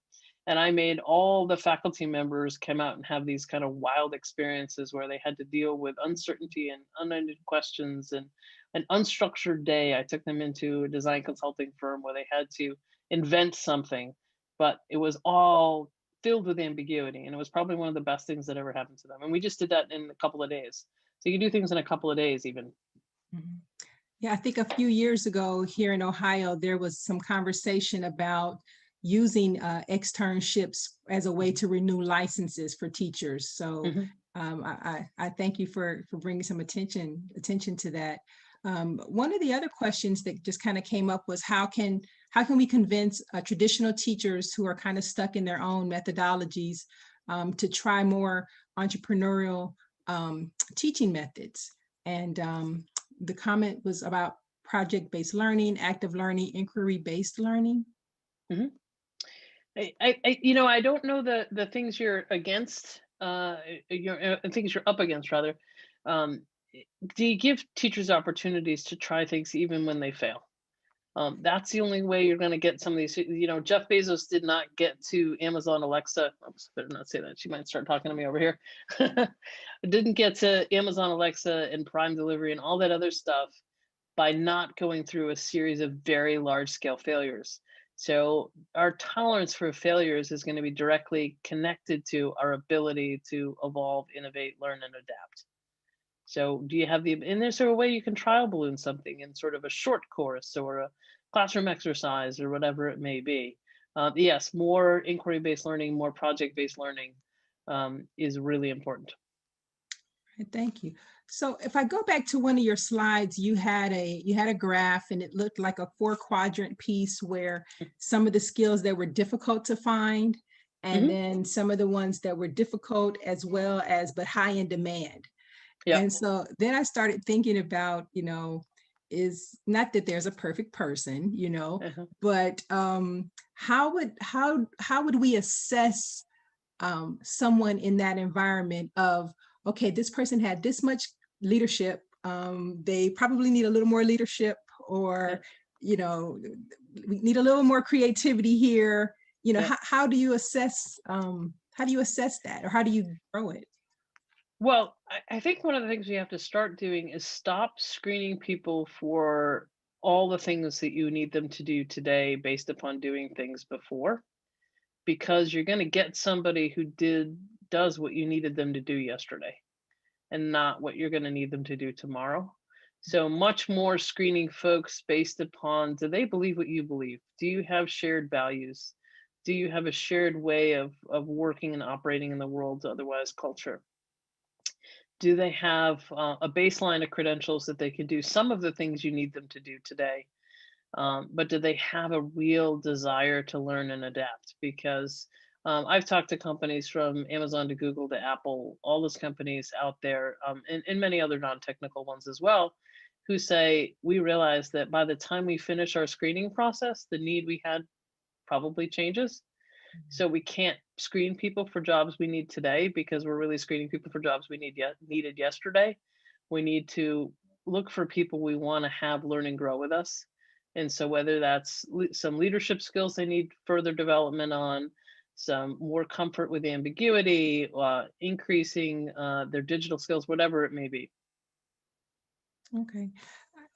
And I made all the faculty members come out and have these kind of wild experiences where they had to deal with uncertainty and unanswered questions, and an unstructured day. I took them into a design consulting firm where they had to invent something, but it was all filled with ambiguity, and it was probably one of the best things that ever happened to them. And we just did that in a couple of days. So you can do things in a couple of days even. Yeah, I think a few years ago here in Ohio, there was some conversation about using externships as a way to renew licenses for teachers. So I thank you for bringing some attention to that. One of the other questions that just kind of came up was how can we convince traditional teachers who are kind of stuck in their own methodologies to try more entrepreneurial teaching methods? And the comment was about project-based learning, active learning, inquiry-based learning. Mm-hmm. I don't know the things you're against, things you're up against rather. Um, do you give teachers opportunities to try things even when they fail? That's the only way you're going to get some of these. Jeff Bezos did not get to Amazon Alexa. I better not say that. She might start talking to me over here. Didn't get to Amazon Alexa and Prime Delivery and all that other stuff by not going through a series of very large scale failures. So our tolerance for failures is going to be directly connected to our ability to evolve, innovate, learn, and adapt. So do you have and is there a way you can trial balloon something in sort of a short course or a classroom exercise or whatever it may be? Yes, more inquiry-based learning, more project-based learning is really important. Thank you. So if I go back to one of your slides, you had a graph and it looked like a 4-quadrant piece where some of the skills that were difficult to find, and then some of the ones that were difficult as well as but high in demand. Yep. And so then I started thinking about, is not that there's a perfect person, but how would we assess someone in that environment of, okay, this person had this much leadership, they probably need a little more leadership, or we need a little more creativity here. How do you assess that, or how do you grow it? Well, I think one of the things we have to start doing is stop screening people for all the things that you need them to do today based upon doing things before, because you're going to get somebody who does what you needed them to do yesterday and not what you're going to need them to do tomorrow. So much more screening folks based upon, do they believe what you believe? Do you have shared values? Do you have a shared way of working and operating in the world's otherwise culture? Do they have a baseline of credentials that they can do some of the things you need them to do today? But do they have a real desire to learn and adapt? Because I've talked to companies from Amazon to Google to Apple, all those companies out there, and many other non-technical ones as well, who say, we realize that by the time we finish our screening process, the need we had probably changes. So we can't screen people for jobs we need today because we're really screening people for jobs we needed yesterday. We need to look for people we want to have learn and grow with us. And so whether that's some leadership skills they need further development on, some more comfort with ambiguity, increasing their digital skills, whatever it may be. Okay.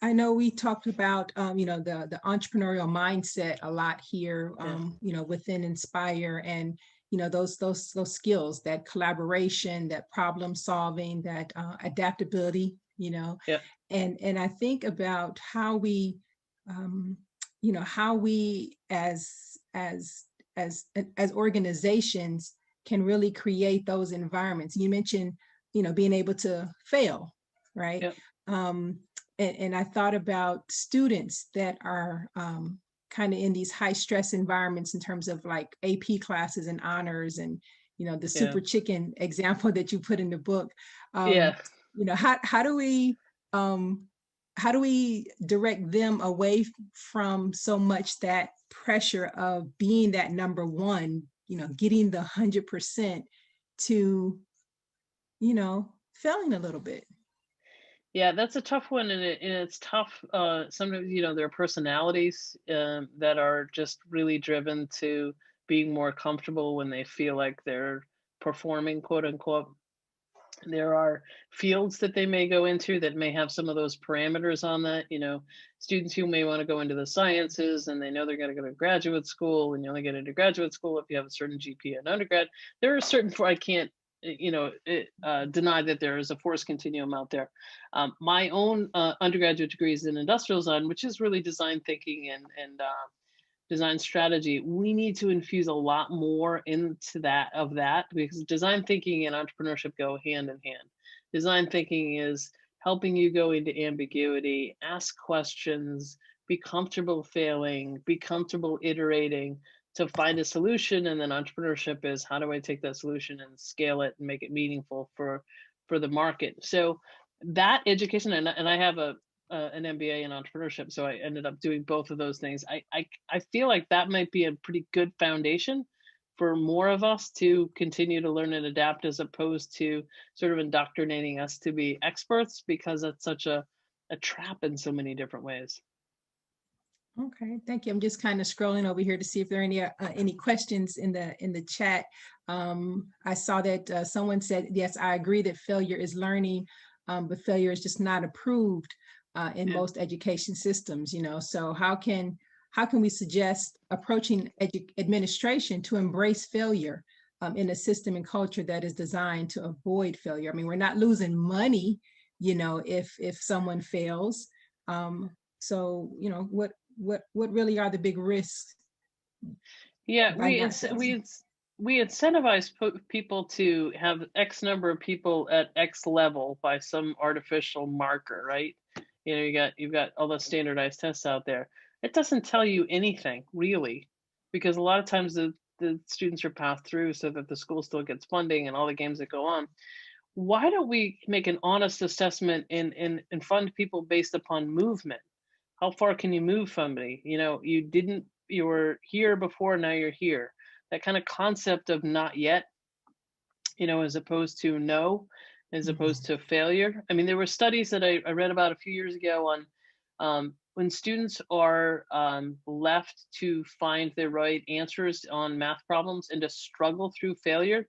I know we talked about, the entrepreneurial mindset a lot here, within Inspire, and, those skills, that collaboration, that problem solving, that adaptability, and I think about how we, how we as organizations can really create those environments. You mentioned, being able to fail, right? Yep. And I thought about students that are kind of in these high stress environments in terms of like AP classes and honors, and the super chicken example that you put in the book. How do we direct them away from so much that pressure of being that number one, getting the 100%, to failing a little bit? Yeah, that's a tough one, and it's tough. Sometimes, there are personalities that are just really driven to being more comfortable when they feel like they're performing, quote unquote. There are fields that they may go into that may have some of those parameters on that. Students who may want to go into the sciences and they know they're going to go to graduate school, and you only get into graduate school if you have a certain GPA in undergrad. There are certain, I can't deny that there is a force continuum out there. My own undergraduate degree is in industrial design, which is really design thinking and design strategy, we need to infuse a lot more into that because design thinking and entrepreneurship go hand in hand. Design thinking is helping you go into ambiguity, ask questions, be comfortable failing, be comfortable iterating to find a solution. And then entrepreneurship is, how do I take that solution and scale it and make it meaningful for the market? So that education, and I have an MBA in entrepreneurship, so I ended up doing both of those things. I feel like that might be a pretty good foundation for more of us to continue to learn and adapt, as opposed to sort of indoctrinating us to be experts, because that's such a trap in so many different ways. Okay, thank you. I'm just kind of scrolling over here to see if there are any questions in the chat. I saw that someone said, yes, I agree that failure is learning, but failure is just not approved in most education systems. So how can we suggest approaching administration to embrace failure in a system and culture that is designed to avoid failure? I mean, we're not losing money, if someone fails. So, what really are the big risks? Yeah, we incentivize people to have X number of people at X level by some artificial marker, right? You've got all the standardized tests out there. It doesn't tell you anything really, because a lot of times the students are passed through so that the school still gets funding and all the games that go on. Why don't we make an honest assessment and fund people based upon movement? How far can you move somebody? You were here before, now you're here. That kind of concept of not yet, as opposed to no, as opposed to failure. I mean, there were studies that I read about a few years ago on when students are left to find the right answers on math problems and to struggle through failure,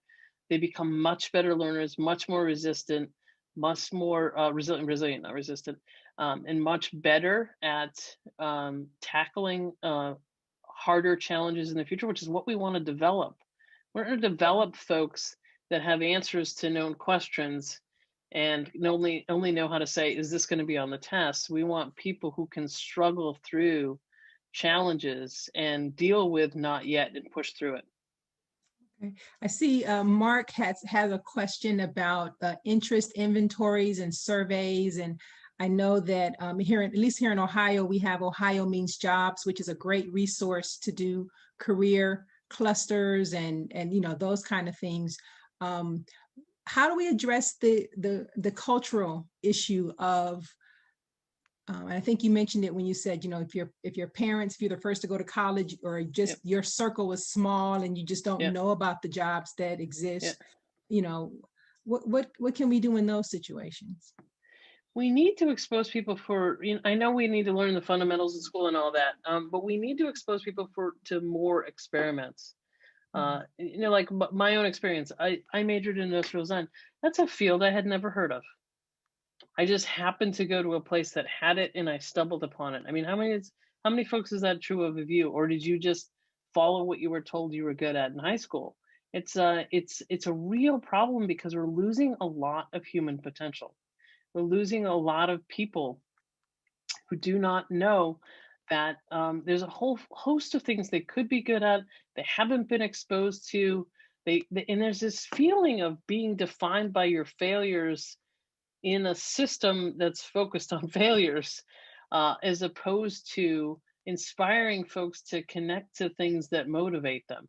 they become much better learners, much more resistant, much more resilient, not resistant, and much better at tackling harder challenges in the future, which is what we want to develop. We're going to develop folks that have answers to known questions and only know how to say, is this going to be on the test? We want people who can struggle through challenges and deal with not yet and push through it. Okay. I see Mark has a question about interest inventories and surveys. And I know that at least here in Ohio, we have Ohio Means Jobs, which is a great resource to do career clusters and those kind of things. How do we address the cultural issue of, I think you mentioned it when you said, if your parents, if you're the first to go to college, or just your circle is small and you just don't know about the jobs that exist, what can we do in those situations? We need to expose people I know we need to learn the fundamentals in school and all that, but we need to expose people to more experiments. Like my own experience, I majored in industrial design. That's a field I had never heard of. I just happened to go to a place that had it and I stumbled upon it. I mean, how many folks is that true of you? Or did you just follow what you were told you were good at in high school? It's a real problem because we're losing a lot of human potential. We're losing a lot of people who do not know that there's a whole host of things they could be good at, they haven't been exposed to, and there's this feeling of being defined by your failures in a system that's focused on failures, as opposed to inspiring folks to connect to things that motivate them.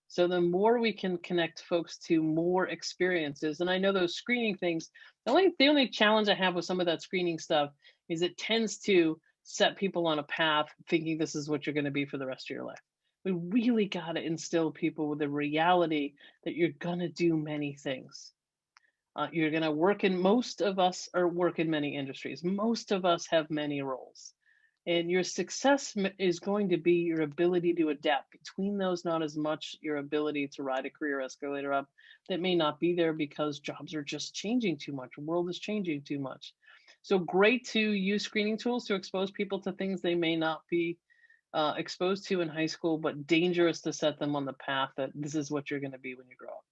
So the more we can connect folks to more experiences, and I know those screening things, the only challenge I have with some of that screening stuff is it tends to set people on a path thinking this is what you're going to be for the rest of your life. We really got to instill people with the reality that you're going to do many things. You're going to work most of us work in many industries. Most of us have many roles. And your success is going to be your ability to adapt between those, not as much your ability to ride a career escalator up that may not be there because jobs are just changing too much. The world is changing too much. So great to use screening tools to expose people to things they may not be exposed to in high school, but dangerous to set them on the path that this is what you're going to be when you grow up.